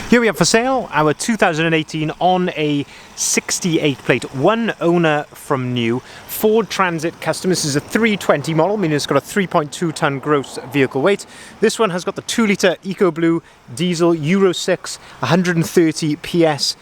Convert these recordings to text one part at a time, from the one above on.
Here we have for sale our 2018 on a 68 plate, one owner from new, Ford Transit Custom. This is a 320 model, meaning it's got a 3.2 ton gross vehicle weight. This one has got the 2 litre Eco Blue diesel Euro 6, 130 PS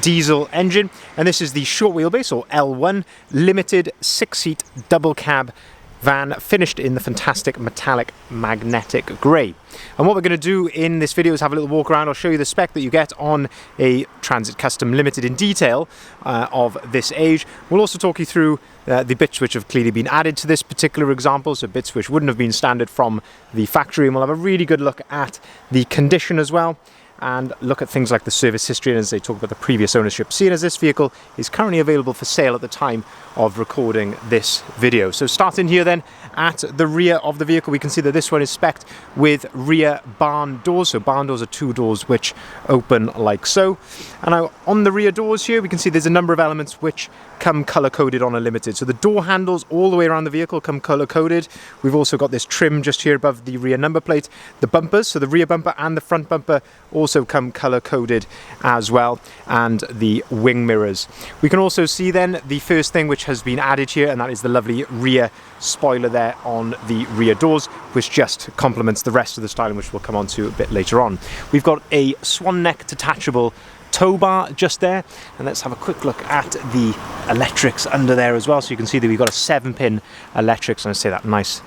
diesel engine, and this is the short wheelbase or L1 limited 6-seat double cab van, finished in the fantastic metallic magnetic grey. And what we're going to do in this video is have a little walk around. I'll show you the spec that you get on a Transit Custom Limited in detail of this age. We'll also talk you through the bits which have clearly been added to this particular example, so bits which wouldn't have been standard from the factory, and we'll have a really good look at the condition as well, and look at things like the service history, and as they talk about the previous ownership, seeing as this vehicle is currently available for sale at the time of recording this video. So starting here then at the rear of the vehicle, we can see that this one is spec'd with rear barn doors. So barn doors are 2 doors which open like so. And now on the rear doors here, we can see there's a number of elements which come color coded on a Limited. So the door handles all the way around the vehicle come color coded. We've also got this trim just here above the rear number plate. The bumpers, so the rear bumper and the front bumper, also come color coded as well, and the wing mirrors. We can also see then the first thing which has been added here, and that is the lovely rear spoiler there on the rear doors, which just complements the rest of the styling, which we'll come on to a bit later on. We've got a swan neck detachable tow bar just there, and let's have a quick look at the electrics under there as well. So you can see that we've got a 7-pin electrics, and I say that nice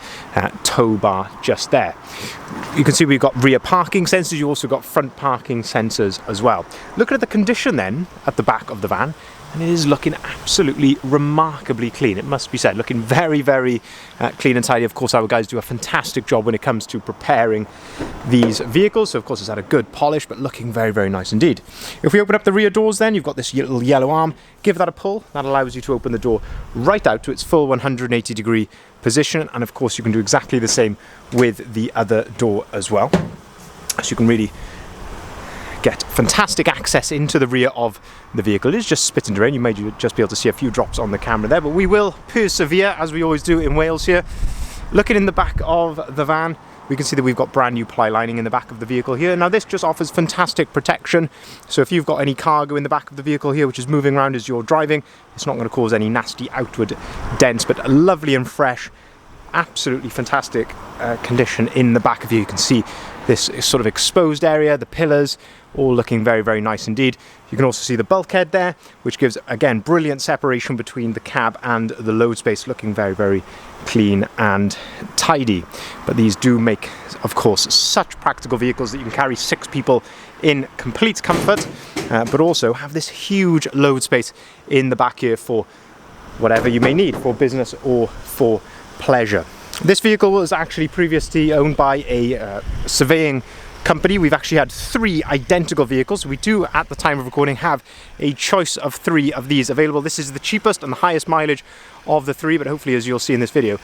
tow bar just there. You can see we've got rear parking sensors. You also got front parking sensors as well. Looking at the condition then at the back of the van, and it is looking absolutely remarkably clean, it must be said. Looking very, very clean and tidy. Of course, our guys do a fantastic job when it comes to preparing these vehicles. So of course it's had a good polish, but looking very, very nice indeed. If we open up the rear doors then, you've got this little yellow arm. Give that a pull. That allows you to open the door right out to its full 180-degree position. And of course you can do exactly the same with the other door as well. So you can really get fantastic access into the rear of the vehicle. It is just spit and rain. You may just be able to see a few drops on the camera there, but we will persevere as we always do in Wales here. Looking in the back of the van, we can see that we've got brand new ply lining in the back of the vehicle here. Now this just offers fantastic protection, so if you've got any cargo in the back of the vehicle here which is moving around as you're driving, it's not going to cause any nasty outward dents, but lovely and fresh, absolutely fantastic condition in the back of you. You can see this sort of exposed area, the pillars, all looking very, very nice indeed. You can also see the bulkhead there, which gives, again, brilliant separation between the cab and the load space, looking very, very clean and tidy. But these do make, of course, such practical vehicles that you can carry 6 people in complete comfort, but also have this huge load space in the back here for whatever you may need, for business or for pleasure. This vehicle was actually previously owned by a surveying company. We've actually had 3 identical vehicles. We do, at the time of recording, have a choice of 3 of these available. This is the cheapest and the highest mileage of the 3, but hopefully, as you'll see in this video,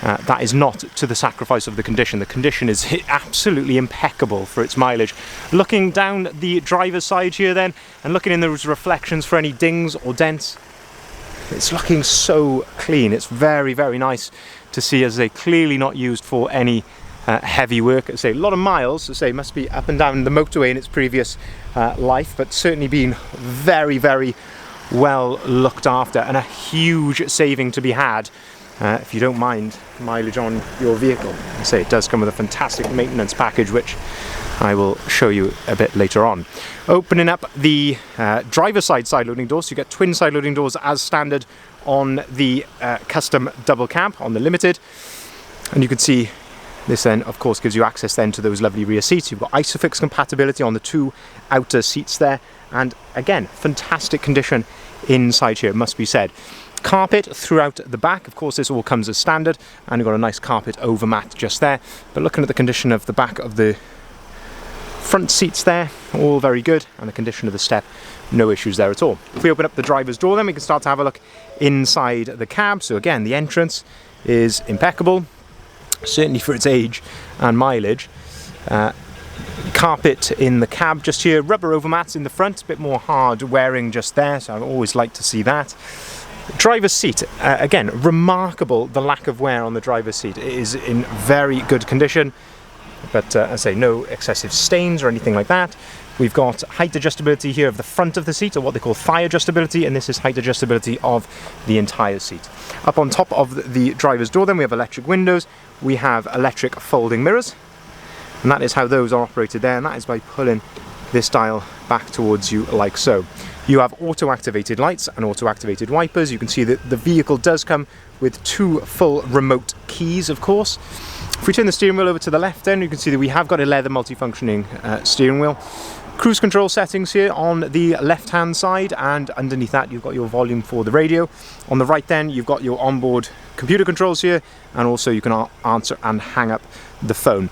that is not to the sacrifice of the condition. The condition is absolutely impeccable for its mileage. Looking down the driver's side here then, and looking in those reflections for any dings or dents, it's looking so clean. It's very, very nice to see, as they clearly not used for any heavy work. I say a lot of miles, I say must be up and down the motorway in its previous life, but certainly been very, very well looked after, and a huge saving to be had if you don't mind mileage on your vehicle. I say it does come with a fantastic maintenance package, which I will show you a bit later on. Opening up the driver's side loading doors, so you get twin side loading doors as standard on the custom double cab on the Limited, and you can see this then of course gives you access then to those lovely rear seats. You've got Isofix compatibility on the 2 outer seats there, and again, fantastic condition inside here, it must be said. Carpet throughout the back, of course this all comes as standard, and you've got a nice carpet overmat just there. But looking at the condition of the back of the front seats there, all very good, and the condition of the step, no issues there at all. If we open up the driver's door then, we can start to have a look inside the cab. So again, the entrance is impeccable, certainly for its age and mileage. Carpet in the cab just here, rubber overmats in the front, a bit more hard wearing just there, so I always like to see that. Driver's seat, again, remarkable the lack of wear on the driver's seat. It is in very good condition, but as I say, no excessive stains or anything like that. We've got height adjustability here of the front of the seat, or what they call thigh adjustability, and this is height adjustability of the entire seat. Up on top of the driver's door then we have electric windows, we have electric folding mirrors, and that is how those are operated there, and that is by pulling this dial back towards you like so. You have auto-activated lights and auto-activated wipers. You can see that the vehicle does come with 2 full remote keys, of course. If we turn the steering wheel over to the left then, you can see that we have got a leather multifunctioning steering wheel. Cruise control settings here on the left-hand side, and underneath that you've got your volume for the radio. On the right then you've got your onboard computer controls here, and also you can answer and hang up the phone.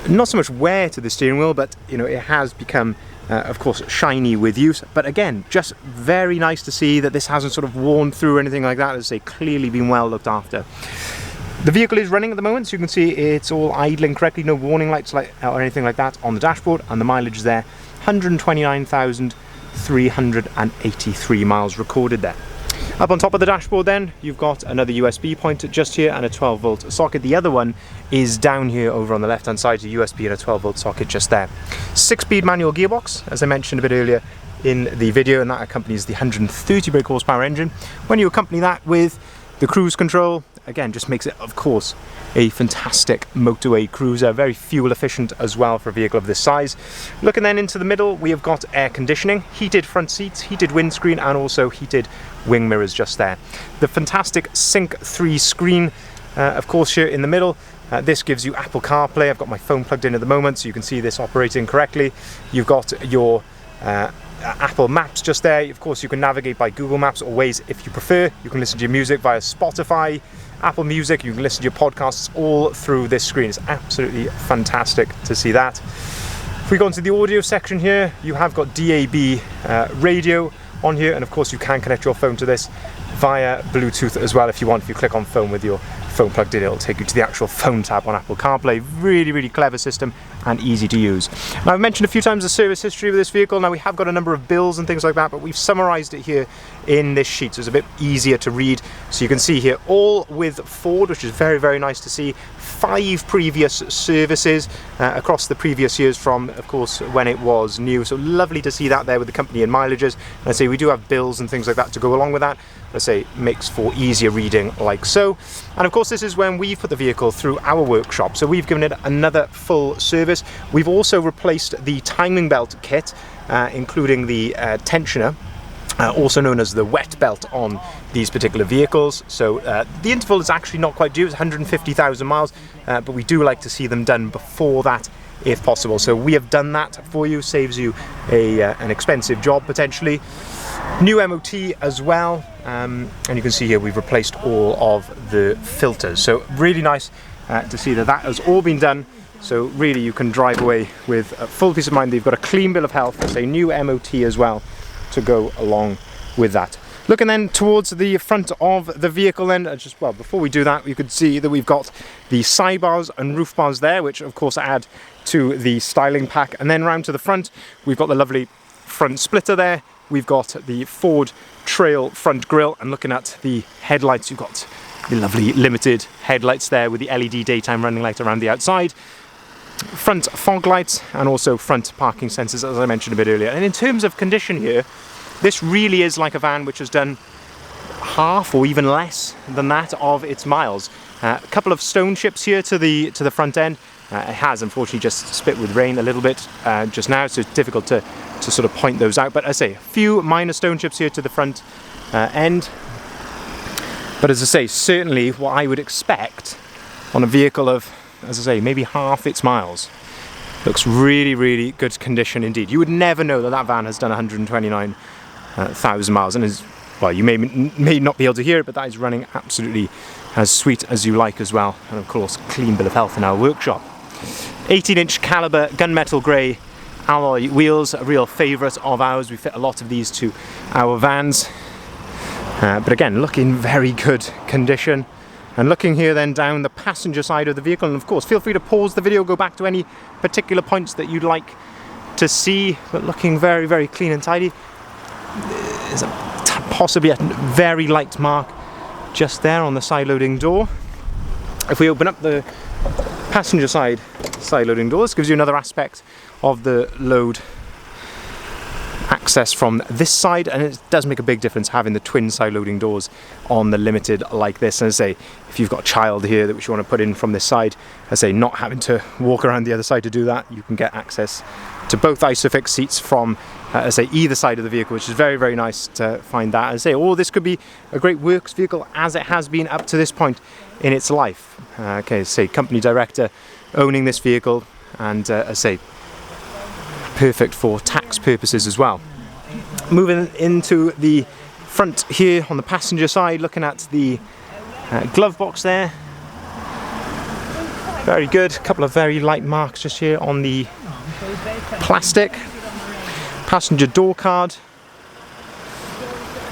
Not so much wear to the steering wheel, but you know, it has become of course shiny with use, but again, just very nice to see that this hasn't sort of worn through or anything like that. As I say, clearly been well looked after. The vehicle is running at the moment, so you can see it's all idling correctly, no warning lights or anything like that on the dashboard, and the mileage is there, 129,383 miles recorded there. Up on top of the dashboard then, you've got another USB point just here and a 12-volt socket. The other one is down here over on the left-hand side, a USB and a 12-volt socket just there. 6-speed manual gearbox, as I mentioned a bit earlier in the video, and that accompanies the 130 brake horsepower engine. When you accompany that with the cruise control, again, just makes it, of course, a fantastic motorway cruiser, very fuel efficient as well for a vehicle of this size. Looking then into the middle, we have got air conditioning, heated front seats, heated windscreen, and also heated wing mirrors just there. The fantastic Sync 3 screen, of course, here in the middle. This gives you Apple CarPlay. I've got my phone plugged in at the moment, so you can see this operating correctly. You've got your Apple Maps just there. Of course, you can navigate by Google Maps or Waze if you prefer. You can listen to your music via Spotify, Apple Music. You can listen to your podcasts all through this screen. It's absolutely fantastic to see that. If we go into the audio section here, you have got DAB radio on here, and of course you can connect your phone to this via Bluetooth as well if you want. If you click on phone with your phone plugged in, it'll take you to the actual phone tab on Apple CarPlay. Really clever system and easy to use. Now, I've mentioned a few times the service history of this vehicle. Now, we have got a number of bills and things like that, but we've summarized it here in this sheet, so it's a bit easier to read. So you can see here, all with Ford, which is very nice to see. 5 previous services across the previous years from, of course, when it was new. So lovely to see that there with the company and mileages. And I say we do have bills and things like that to go along with that. I say makes for easier reading like so. And of course, this is when we've put the vehicle through our workshop. So we've given it another full service. We've also replaced the timing belt kit, including the tensioner, also known as the wet belt on these particular vehicles. So the interval is actually not quite due, it's 150,000 miles, but we do like to see them done before that if possible. So we have done that for you, saves you an expensive job potentially. New MOT as well, and you can see here we've replaced all of the filters. So really nice to see that has all been done. So really you can drive away with a full peace of mind that you've got a clean bill of health. There's a new MOT as well to go along with that. Looking then towards the front of the vehicle then, before we do that, you could see that we've got the sidebars and roof bars there, which of course add to the styling pack. And then round to the front, we've got the lovely front splitter there. We've got the Ford Trail front grille, and looking at the headlights, you've got the lovely Limited headlights there with the LED daytime running light around the outside. Front fog lights and also front parking sensors, as I mentioned a bit earlier. And in terms of condition here, this really is like a van which has done half or even less than that of its miles. A couple of stone chips here to the front end. It has unfortunately just spit with rain a little bit just now, so it's difficult to sort of point those out. But as I say, a few minor stone chips here to the front end. But as I say, certainly what I would expect on a vehicle of, as I say, maybe half its miles. Looks really good condition indeed. You would never know that that van has done 129,000 miles, and is, well, you may not be able to hear it, but that is running absolutely as sweet as you like as well. And of course, clean bill of health in our workshop. 18-inch caliber gunmetal grey alloy wheels, a real favourite of ours. We fit a lot of these to our vans, but again, looking very good condition. And looking here then down the passenger side of the vehicle, and of course feel free to pause the video, go back to any particular points that you'd like to see, but looking very clean and tidy. There's possibly a very light mark just there on the side loading door. If we open up the passenger side loading door, this gives you another aspect of the load access from this side, and it does make a big difference having the twin side loading doors on the Limited like this. And as I say, if you've got a child here that which you want to put in from this side, as I say, not having to walk around the other side to do that, you can get access to both ISOFIX seats from as I say, either side of the vehicle, which is very, very nice to find that. As I say, oh, this could be a great works vehicle as it has been up to this point in its life. Okay, say company director owning this vehicle, and as I say, perfect for tax purposes as well. Moving into the front here on the passenger side, looking at the glove box there. Very good. A couple of very light marks just here on the plastic. Passenger door card.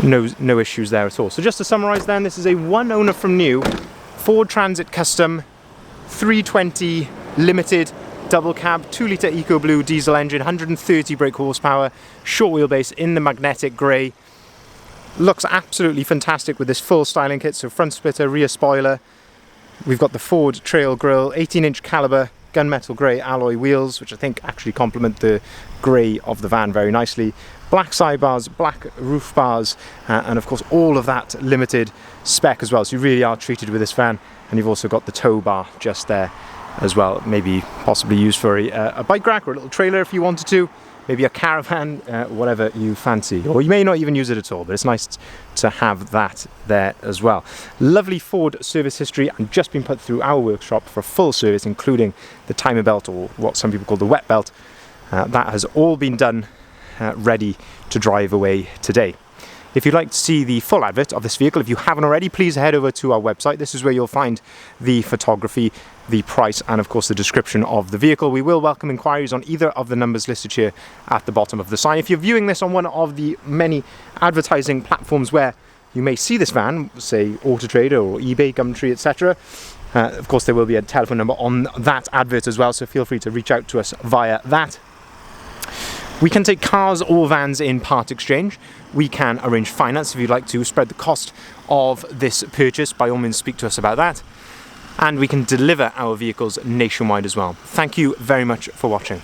No issues there at all. So just to summarise then, this is a one owner from new Ford Transit Custom 320 Limited Doublecab 2-litre EcoBlue diesel engine, 130 brake horsepower, short wheelbase in the magnetic grey. Looks absolutely fantastic with this full styling kit, so front splitter, rear spoiler. We've got the Ford Trail grille, 18-inch caliber, gunmetal grey alloy wheels, which I think actually complement the grey of the van very nicely. Black sidebars, black roof bars, and of course all of that limited spec as well. So you really are treated with this van, and you've also got the tow bar just there as well. Maybe possibly used for a bike rack or a little trailer if you wanted to. Maybe a caravan, whatever you fancy. Or you may not even use it at all, but it's nice to have that there as well. Lovely Ford service history, and just been put through our workshop for full service, including the timer belt, or what some people call the wet belt. That has all been done, ready to drive away today. If you'd like to see the full advert of this vehicle, if you haven't already, please head over to our website. This is where you'll find the photography, the price, and of course the description of the vehicle. We will welcome inquiries on either of the numbers listed here at the bottom of the sign. If you're viewing this on one of the many advertising platforms where you may see this van, say Auto Trader or eBay, Gumtree, etc., of course there will be a telephone number on that advert as well, so feel free to reach out to us via that. We can take cars or vans in part exchange. We can arrange finance if you'd like to spread the cost of this purchase. By all means, speak to us about that. And we can deliver our vehicles nationwide as well. Thank you very much for watching.